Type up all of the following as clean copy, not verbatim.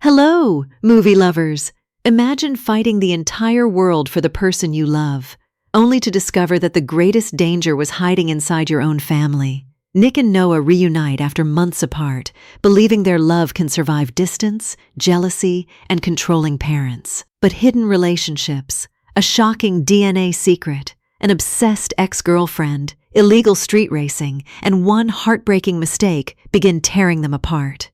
Hello, movie lovers! Imagine fighting the entire world for the person you love, only to discover that the greatest danger was hiding inside your own family. Nick and Noah reunite after months apart, believing their love can survive distance, jealousy, and controlling parents. But hidden relationships, a shocking DNA secret, an obsessed ex-girlfriend, illegal street racing, and one heartbreaking mistake begin tearing them apart.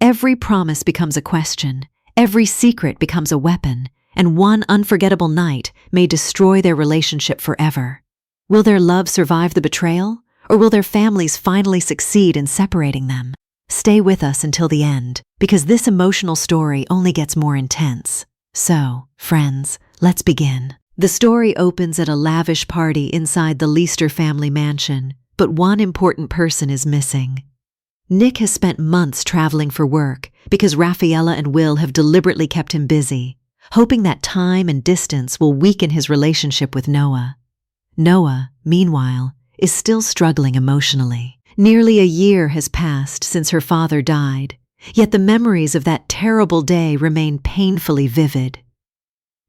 Every promise becomes a question, every secret becomes a weapon, and one unforgettable night may destroy their relationship forever. Will their love survive the betrayal, or will their families finally succeed in separating them? Stay with us until the end, because this emotional story only gets more intense. So, friends, let's begin. The story opens at a lavish party inside the Leicester family mansion, but one important person is missing. Nick has spent months traveling for work because Raffaella and Will have deliberately kept him busy, hoping that time and distance will weaken his relationship with Noah. Noah, meanwhile, is still struggling emotionally. Nearly a year has passed since her father died, yet the memories of that terrible day remain painfully vivid.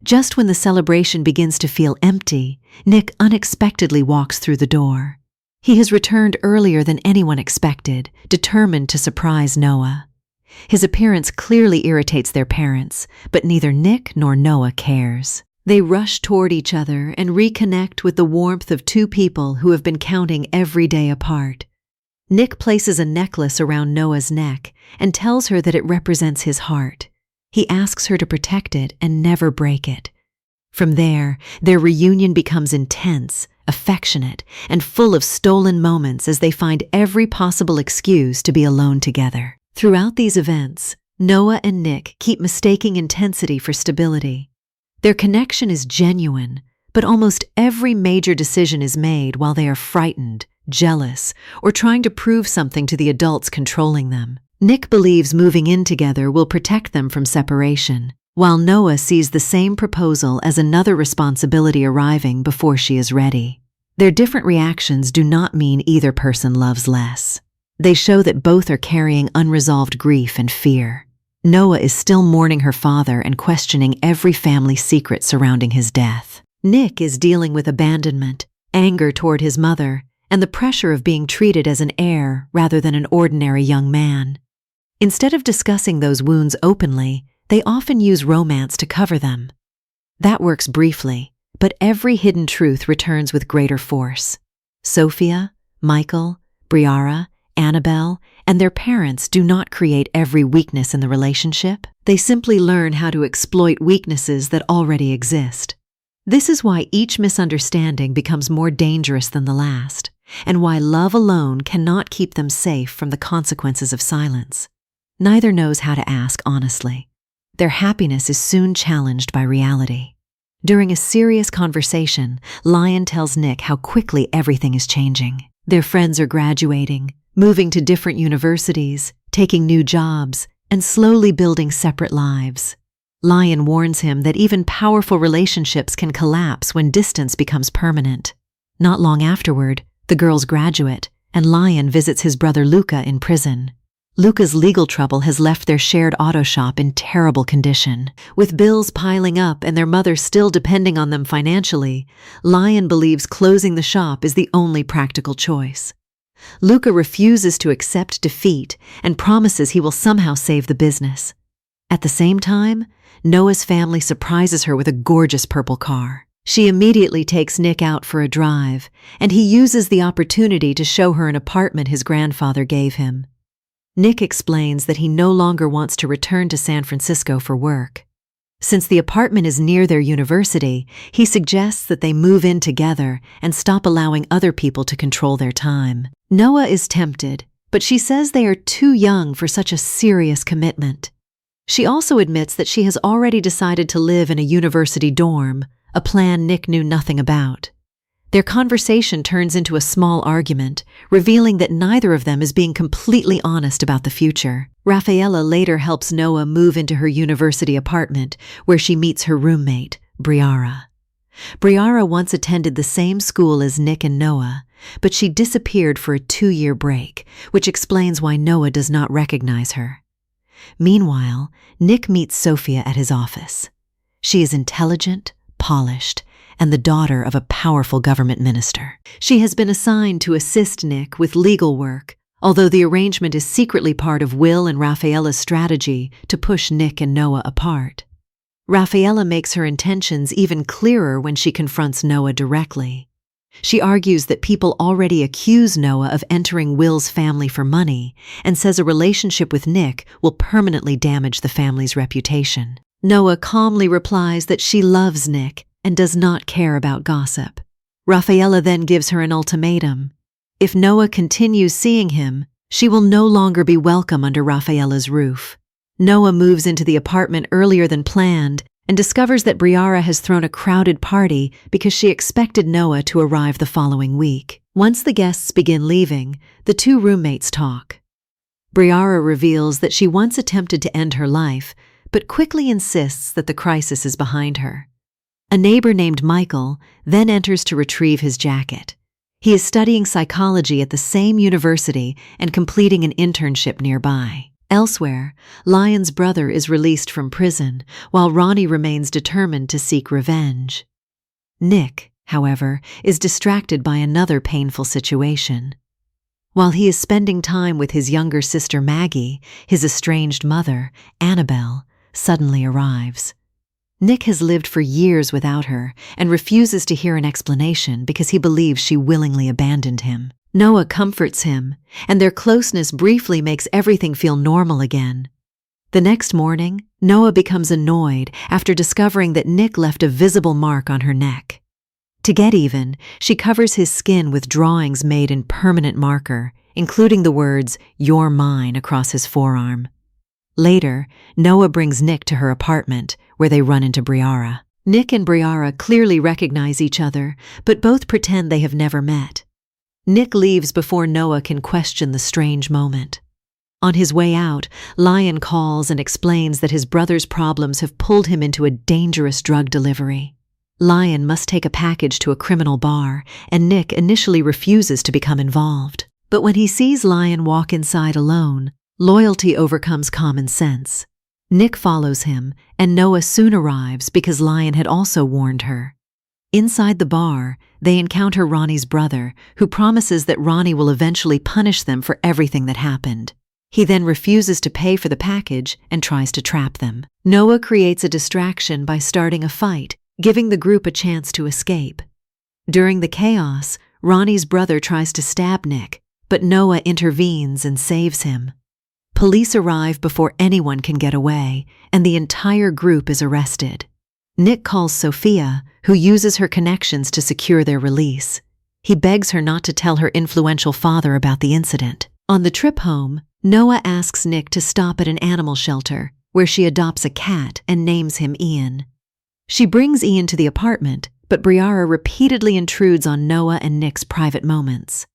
Just when the celebration begins to feel empty, Nick unexpectedly walks through the door. He has returned earlier than anyone expected, determined to surprise Noah. His appearance clearly irritates their parents, but neither Nick nor Noah cares. They rush toward each other and reconnect with the warmth of two people who have been counting every day apart. Nick places a necklace around Noah's neck and tells her that it represents his heart. He asks her to protect it and never break it. From there, their reunion becomes intense, affectionate, and full of stolen moments as they find every possible excuse to be alone together. Throughout these events, Noah and Nick keep mistaking intensity for stability. Their connection is genuine, but almost every major decision is made while they are frightened, jealous, or trying to prove something to the adults controlling them. Nick believes moving in together will protect them from separation, while Noah sees the same proposal as another responsibility arriving before she is ready. Their different reactions do not mean either person loves less. They show that both are carrying unresolved grief and fear. Noah is still mourning her father and questioning every family secret surrounding his death. Nick is dealing with abandonment, anger toward his mother, and the pressure of being treated as an heir rather than an ordinary young man. Instead of discussing those wounds openly, they often use romance to cover them. That works briefly, but every hidden truth returns with greater force. Sophia, Michael, Briara, Annabelle, and their parents do not create every weakness in the relationship. They simply learn how to exploit weaknesses that already exist. This is why each misunderstanding becomes more dangerous than the last, and why love alone cannot keep them safe from the consequences of silence. Neither knows how to ask honestly. Their happiness is soon challenged by reality. During a serious conversation, Lion tells Nick how quickly everything is changing. Their friends are graduating, moving to different universities, taking new jobs, and slowly building separate lives. Lion warns him that even powerful relationships can collapse when distance becomes permanent. Not long afterward, the girls graduate, and Lion visits his brother Luca in prison. Luca's legal trouble has left their shared auto shop in terrible condition. With bills piling up and their mother still depending on them financially, Lion believes closing the shop is the only practical choice. Luca refuses to accept defeat and promises he will somehow save the business. At the same time, Noah's family surprises her with a gorgeous purple car. She immediately takes Nick out for a drive, and he uses the opportunity to show her an apartment his grandfather gave him. Nick explains that he no longer wants to return to San Francisco for work. Since the apartment is near their university, he suggests that they move in together and stop allowing other people to control their time. Noah is tempted, but she says they are too young for such a serious commitment. She also admits that she has already decided to live in a university dorm, a plan Nick knew nothing about. Their conversation turns into a small argument, revealing that neither of them is being completely honest about the future. Raffaella later helps Noah move into her university apartment, where she meets her roommate, Briara. Briara once attended the same school as Nick and Noah, but she disappeared for a 2-year break, which explains why Noah does not recognize her. Meanwhile, Nick meets Sophia at his office. She is intelligent, polished, and the daughter of a powerful government minister. She has been assigned to assist Nick with legal work, although the arrangement is secretly part of Will and Rafaela's strategy to push Nick and Noah apart. Rafaela makes her intentions even clearer when she confronts Noah directly. She argues that people already accuse Noah of entering Will's family for money and says a relationship with Nick will permanently damage the family's reputation. Noah calmly replies that she loves Nick and does not care about gossip. Rafaela then gives her an ultimatum. If Noah continues seeing him, she will no longer be welcome under Rafaela's roof. Noah moves into the apartment earlier than planned and discovers that Briara has thrown a crowded party because she expected Noah to arrive the following week. Once the guests begin leaving, the two roommates talk. Briara reveals that she once attempted to end her life, but quickly insists that the crisis is behind her. A neighbor named Michael then enters to retrieve his jacket. He is studying psychology at the same university and completing an internship nearby. Elsewhere, Lion's brother is released from prison, while Ronnie remains determined to seek revenge. Nick, however, is distracted by another painful situation. While he is spending time with his younger sister Maggie, his estranged mother, Annabelle, suddenly arrives. Nick has lived for years without her and refuses to hear an explanation because he believes she willingly abandoned him. Noah comforts him, and their closeness briefly makes everything feel normal again. The next morning, Noah becomes annoyed after discovering that Nick left a visible mark on her neck. To get even, she covers his skin with drawings made in permanent marker, including the words, "You're mine," across his forearm. Later, Noah brings Nick to her apartment, where they run into Briara. Nick and Briara clearly recognize each other, but both pretend they have never met. Nick leaves before Noah can question the strange moment. On his way out, Lion calls and explains that his brother's problems have pulled him into a dangerous drug delivery. Lion must take a package to a criminal bar, and Nick initially refuses to become involved. But when he sees Lion walk inside alone, loyalty overcomes common sense. Nick follows him, and Noah soon arrives because Lion had also warned her. Inside the bar, they encounter Ronnie's brother, who promises that Ronnie will eventually punish them for everything that happened. He then refuses to pay for the package and tries to trap them. Noah creates a distraction by starting a fight, giving the group a chance to escape. During the chaos, Ronnie's brother tries to stab Nick, but Noah intervenes and saves him. Police arrive before anyone can get away, and the entire group is arrested. Nick calls Sophia, who uses her connections to secure their release. He begs her not to tell her influential father about the incident. On the trip home, Noah asks Nick to stop at an animal shelter, where she adopts a cat and names him Ian. She brings Ian to the apartment, but Briara repeatedly intrudes on Noah and Nick's private moments.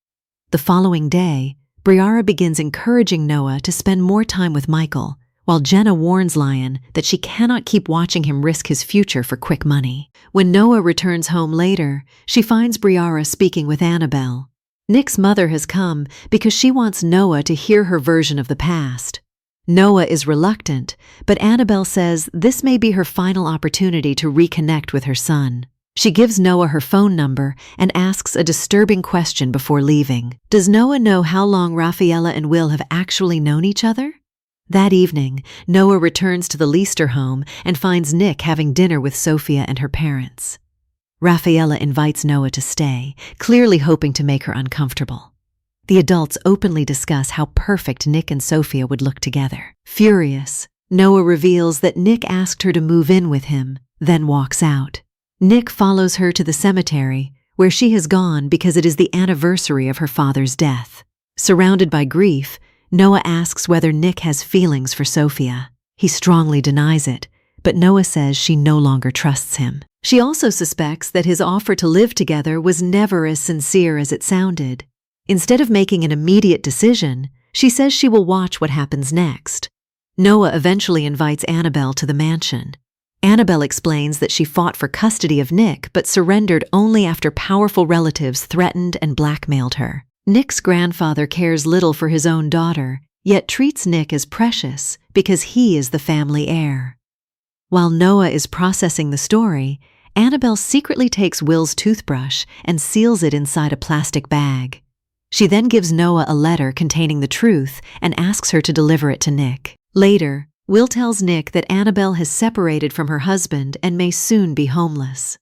The following day, Briara begins encouraging Noah to spend more time with Michael, while Jenna warns Lion that she cannot keep watching him risk his future for quick money. When Noah returns home later, she finds Briara speaking with Annabelle. Nick's mother has come because she wants Noah to hear her version of the past. Noah is reluctant, but Annabelle says this may be her final opportunity to reconnect with her son. She gives Noah her phone number and asks a disturbing question before leaving. Does Noah know how long Rafaela and Will have actually known each other? That evening, Noah returns to the Leicester home and finds Nick having dinner with Sophia and her parents. Rafaela invites Noah to stay, clearly hoping to make her uncomfortable. The adults openly discuss how perfect Nick and Sophia would look together. Furious, Noah reveals that Nick asked her to move in with him, then walks out. Nick follows her to the cemetery, where she has gone because it is the anniversary of her father's death. Surrounded by grief, Noah asks whether Nick has feelings for Sophia. He strongly denies it, but Noah says she no longer trusts him. She also suspects that his offer to live together was never as sincere as it sounded. Instead of making an immediate decision, she says she will watch what happens next. Noah eventually invites Annabelle to the mansion. Annabelle explains that she fought for custody of Nick but surrendered only after powerful relatives threatened and blackmailed her. Nick's grandfather cares little for his own daughter, yet treats Nick as precious because he is the family heir. While Noah is processing the story, Annabelle secretly takes Will's toothbrush and seals it inside a plastic bag. She then gives Noah a letter containing the truth and asks her to deliver it to Nick. Later, Will tells Nick that Annabelle has separated from her husband and may soon be homeless.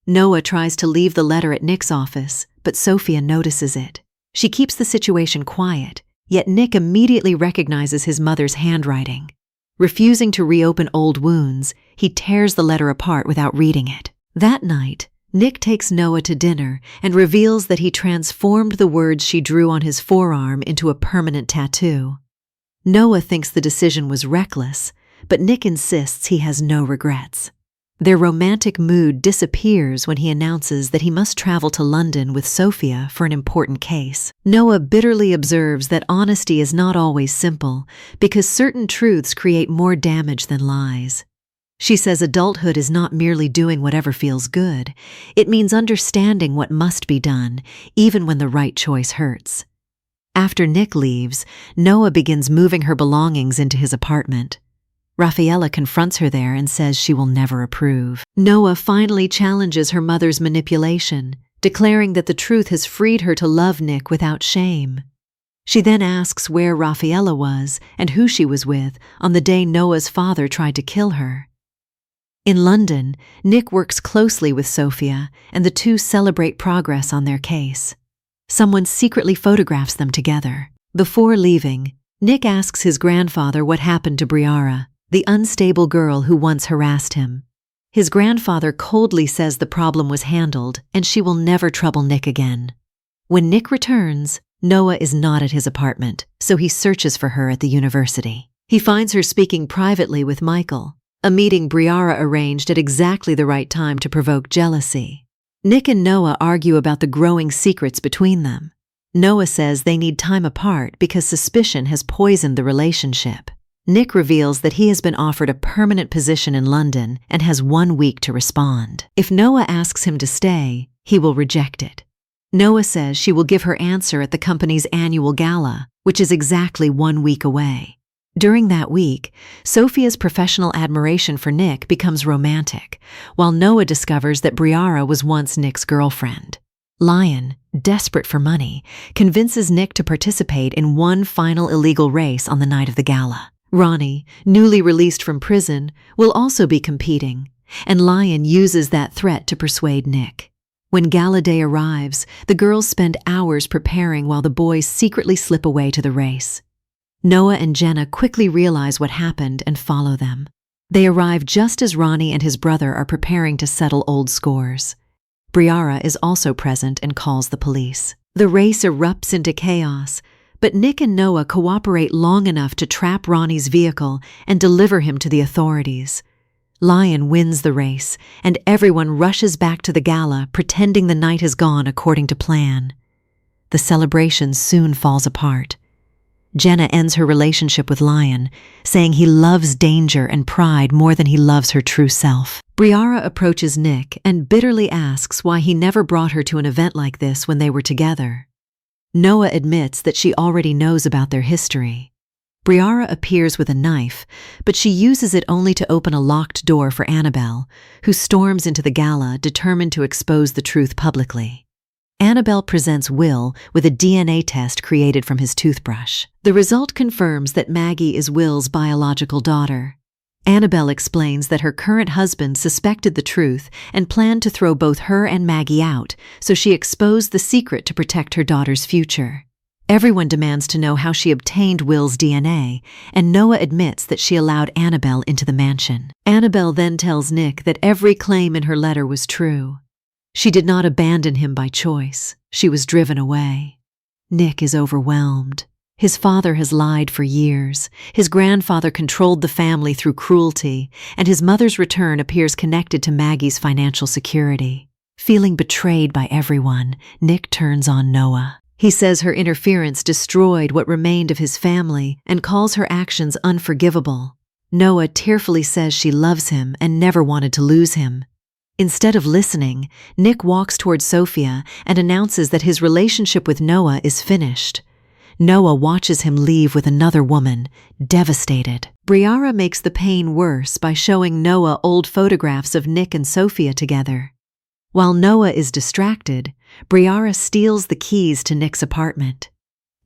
Noah tries to leave the letter at Nick's office, but Sophia notices it. She keeps the situation quiet, yet Nick immediately recognizes his mother's handwriting. Refusing to reopen old wounds, he tears the letter apart without reading it. That night, Nick takes Noah to dinner and reveals that he transformed the words she drew on his forearm into a permanent tattoo. Noah thinks the decision was reckless, but Nick insists he has no regrets. Their romantic mood disappears when he announces that he must travel to London with Sophia for an important case. Noah bitterly observes that honesty is not always simple, because certain truths create more damage than lies. She says adulthood is not merely doing whatever feels good, it means understanding what must be done, even when the right choice hurts. After Nick leaves, Noah begins moving her belongings into his apartment. Raffaella confronts her there and says she will never approve. Noah finally challenges her mother's manipulation, declaring that the truth has freed her to love Nick without shame. She then asks where Raffaella was and who she was with on the day Noah's father tried to kill her. In London, Nick works closely with Sophia, and the two celebrate progress on their case. Someone secretly photographs them together. Before leaving, Nick asks his grandfather what happened to Briara, the unstable girl who once harassed him. His grandfather coldly says the problem was handled and she will never trouble Nick again. When Nick returns, Noah is not at his apartment, so he searches for her at the university. He finds her speaking privately with Michael, a meeting Briara arranged at exactly the right time to provoke jealousy. Nick and Noah argue about the growing secrets between them. Noah says they need time apart because suspicion has poisoned the relationship. Nick reveals that he has been offered a permanent position in London and has 1 week to respond. If Noah asks him to stay, he will reject it. Noah says she will give her answer at the company's annual gala, which is exactly 1 week away. During that week, Sophia's professional admiration for Nick becomes romantic, while Noah discovers that Briara was once Nick's girlfriend. Lion, desperate for money, convinces Nick to participate in one final illegal race on the night of the gala. Ronnie, newly released from prison, will also be competing, and Lion uses that threat to persuade Nick. When gala day arrives, the girls spend hours preparing while the boys secretly slip away to the race. Noah and Jenna quickly realize what happened and follow them. They arrive just as Ronnie and his brother are preparing to settle old scores. Briara is also present and calls the police. The race erupts into chaos, but Nick and Noah cooperate long enough to trap Ronnie's vehicle and deliver him to the authorities. Lion wins the race, and everyone rushes back to the gala, pretending the night has gone according to plan. The celebration soon falls apart. Jenna ends her relationship with Lion, saying he loves danger and pride more than he loves her true self. Briara approaches Nick and bitterly asks why he never brought her to an event like this when they were together. Noah admits that she already knows about their history. Briara appears with a knife, but she uses it only to open a locked door for Annabelle, who storms into the gala determined to expose the truth publicly. Annabelle presents Will with a DNA test created from his toothbrush. The result confirms that Maggie is Will's biological daughter. Annabelle explains that her current husband suspected the truth and planned to throw both her and Maggie out, so she exposed the secret to protect her daughter's future. Everyone demands to know how she obtained Will's DNA, and Noah admits that she allowed Annabelle into the mansion. Annabelle then tells Nick that every claim in her letter was true. She did not abandon him by choice. She was driven away. Nick is overwhelmed. His father has lied for years. His grandfather controlled the family through cruelty, and his mother's return appears connected to Maggie's financial security. Feeling betrayed by everyone, Nick turns on Noah. He says her interference destroyed what remained of his family and calls her actions unforgivable. Noah tearfully says she loves him and never wanted to lose him. Instead of listening, Nick walks toward Sophia and announces that his relationship with Noah is finished. Noah watches him leave with another woman, devastated. Briara makes the pain worse by showing Noah old photographs of Nick and Sophia together. While Noah is distracted, Briara steals the keys to Nick's apartment.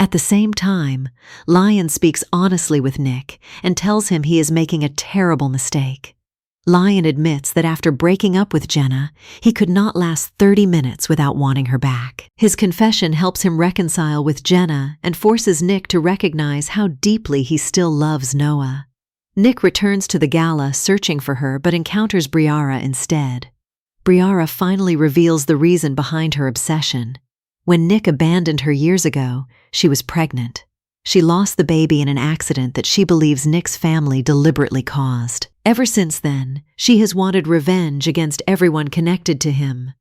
At the same time, Lion speaks honestly with Nick and tells him he is making a terrible mistake. Lion admits that after breaking up with Jenna, he could not last 30 minutes without wanting her back. His confession helps him reconcile with Jenna and forces Nick to recognize how deeply he still loves Noah. Nick returns to the gala searching for her but encounters Briara instead. Briara finally reveals the reason behind her obsession. When Nick abandoned her years ago, she was pregnant. She lost the baby in an accident that she believes Nick's family deliberately caused. Ever since then, she has wanted revenge against everyone connected to him.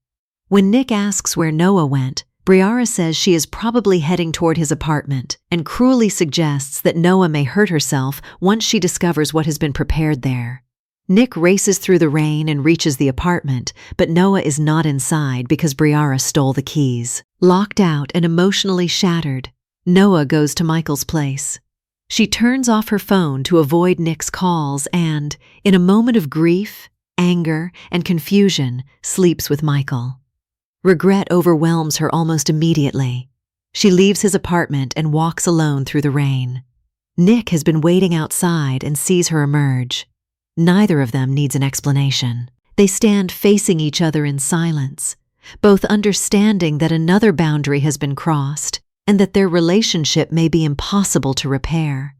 When Nick asks where Noah went, Briara says she is probably heading toward his apartment and cruelly suggests that Noah may hurt herself once she discovers what has been prepared there. Nick races through the rain and reaches the apartment, but Noah is not inside because Briara stole the keys. Locked out and emotionally shattered, Noah goes to Michael's place. She turns off her phone to avoid Nick's calls and, in a moment of grief, anger, and confusion, sleeps with Michael. Regret overwhelms her almost immediately. She leaves his apartment and walks alone through the rain. Nick has been waiting outside and sees her emerge. Neither of them needs an explanation. They stand facing each other in silence, both understanding that another boundary has been crossed and that their relationship may be impossible to repair.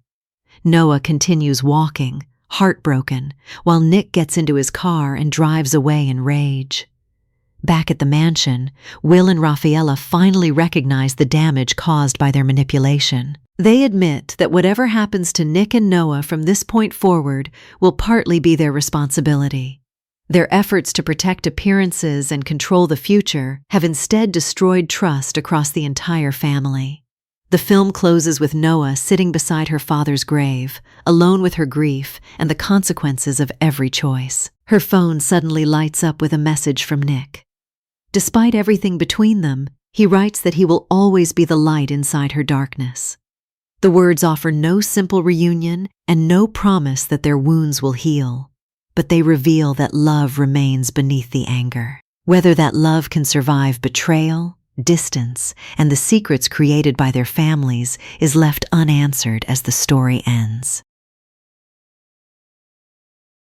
Noah continues walking, heartbroken, while Nick gets into his car and drives away in rage. Back at the mansion, Will and Rafaela finally recognize the damage caused by their manipulation. They admit that whatever happens to Nick and Noah from this point forward will partly be their responsibility. Their efforts to protect appearances and control the future have instead destroyed trust across the entire family. The film closes with Noah sitting beside her father's grave, alone with her grief and the consequences of every choice. Her phone suddenly lights up with a message from Nick. Despite everything between them, he writes that he will always be the light inside her darkness. The words offer no simple reunion and no promise that their wounds will heal, but they reveal that love remains beneath the anger. Whether that love can survive betrayal, distance, and the secrets created by their families is left unanswered as the story ends.